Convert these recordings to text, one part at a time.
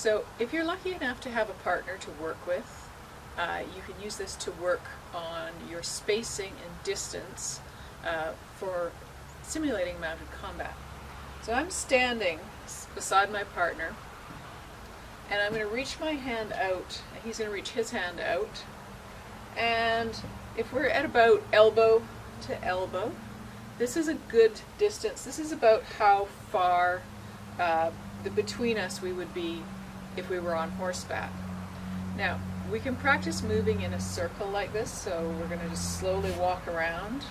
So if you're lucky enough to have a partner to work with, you can use this to work on your spacing and distance for simulating mounted combat. So I'm standing beside my partner, and I'm going to reach my hand out, and he's going to reach his hand out, and if we're at about elbow to elbow, this is a good distance. This is about how far between us we would be if we were on horseback. Now, we can practice moving in a circle like this, so we're going to just slowly walk around.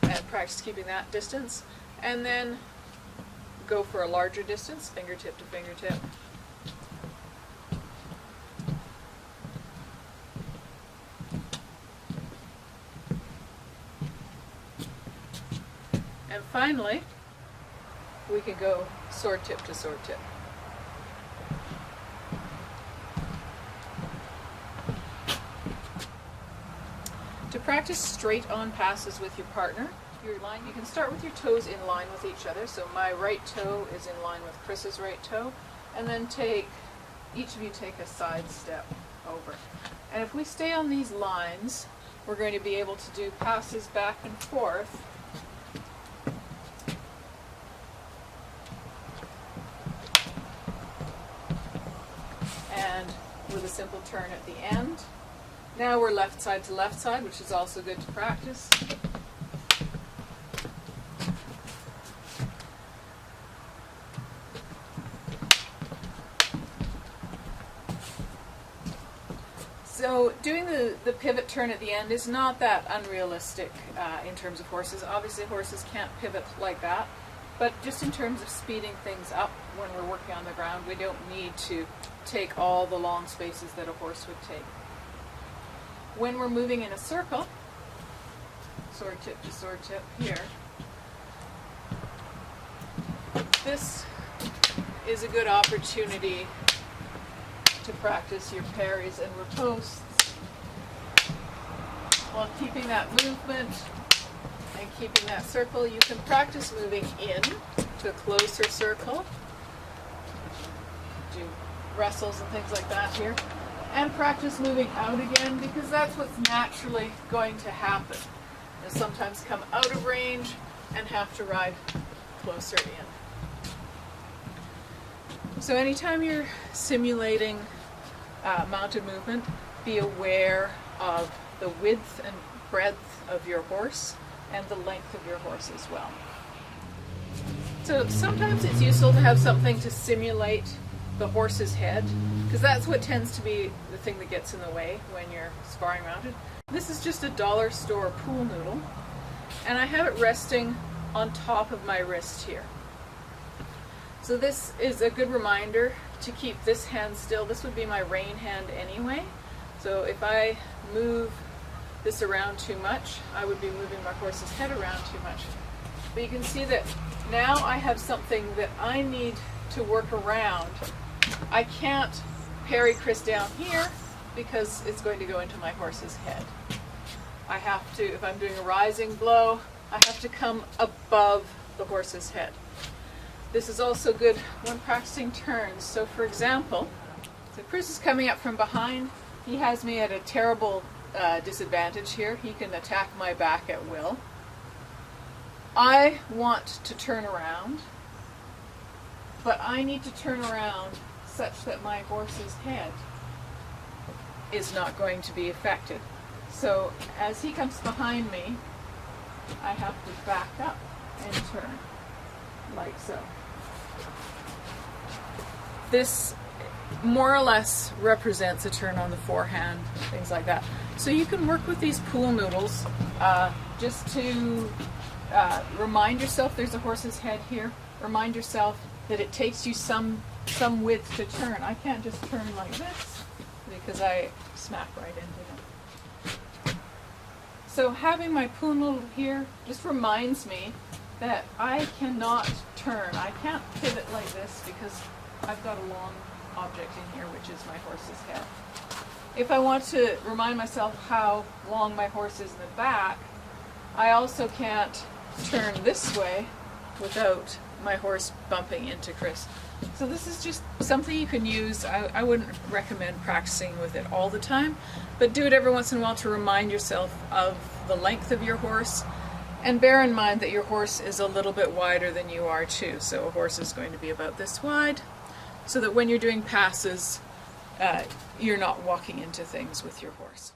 And practice keeping that distance. And then go for a larger distance, fingertip to fingertip. And finally, we can go sword tip to sword tip. To practice straight on passes with your partner, you can start with your toes in line with each other. So my right toe is in line with Chris's right toe, and then each of you take a side step over. And if we stay on these lines, we're going to be able to do passes back and forth and with a simple turn at the end. Now we're left side to left side, which is also good to practice. So doing the pivot turn at the end is not that unrealistic in terms of horses. Obviously horses can't pivot like that, but just in terms of speeding things up when we're working on the ground, we don't need to take all the long spaces that a horse would take. When we're moving in a circle, sword tip to sword tip here, this is a good opportunity to practice your parries and ripostes while keeping that movement and keeping that circle. You can practice moving in to a closer circle, do wrestles and things like that here, and practice moving out again, because that's what's naturally going to happen. You'll sometimes come out of range and have to ride closer in. So anytime you're simulating mounted movement, be aware of the width and breadth of your horse and the length of your horse as well. So sometimes it's useful to have something to simulate the horse's head, because that's what tends to be the thing that gets in the way when you're sparring mounted. This is just a dollar store pool noodle, and I have it resting on top of my wrist here. So this is a good reminder to keep this hand still. This would be my rein hand anyway. So if I move this around too much, I would be moving my horse's head around too much. But you can see that now I have something that I need to work around. I can't parry Chris down here because it's going to go into my horse's head. I have to, if I'm doing a rising blow, I have to come above the horse's head. This is also good when practicing turns. So for example, so Chris is coming up from behind. He has me at a terrible disadvantage here. He can attack my back at will. I want to turn around, but I need to turn around such that my horse's head is not going to be affected. So as he comes behind me, I have to back up and turn, like so. This more or less represents a turn on the forehand, things like that. So you can work with these pool noodles just to remind yourself there's a horse's head here. Remind yourself that it takes you some width to turn. I can't just turn like this because I smack right into him. So having my pool noodle here just reminds me that I cannot turn. I can't pivot like this because I've got a long object in here, which is my horse's head. if I want to remind myself how long my horse is in the back, I also can't turn this way without my horse bumping into Chris. So this is just something you can use. I wouldn't recommend practicing with it all the time, but do it every once in a while to remind yourself of the length of your horse. And bear in mind that your horse is a little bit wider than you are too. So a horse is going to be about this wide, so that when you're doing passes, you're not walking into things with your horse.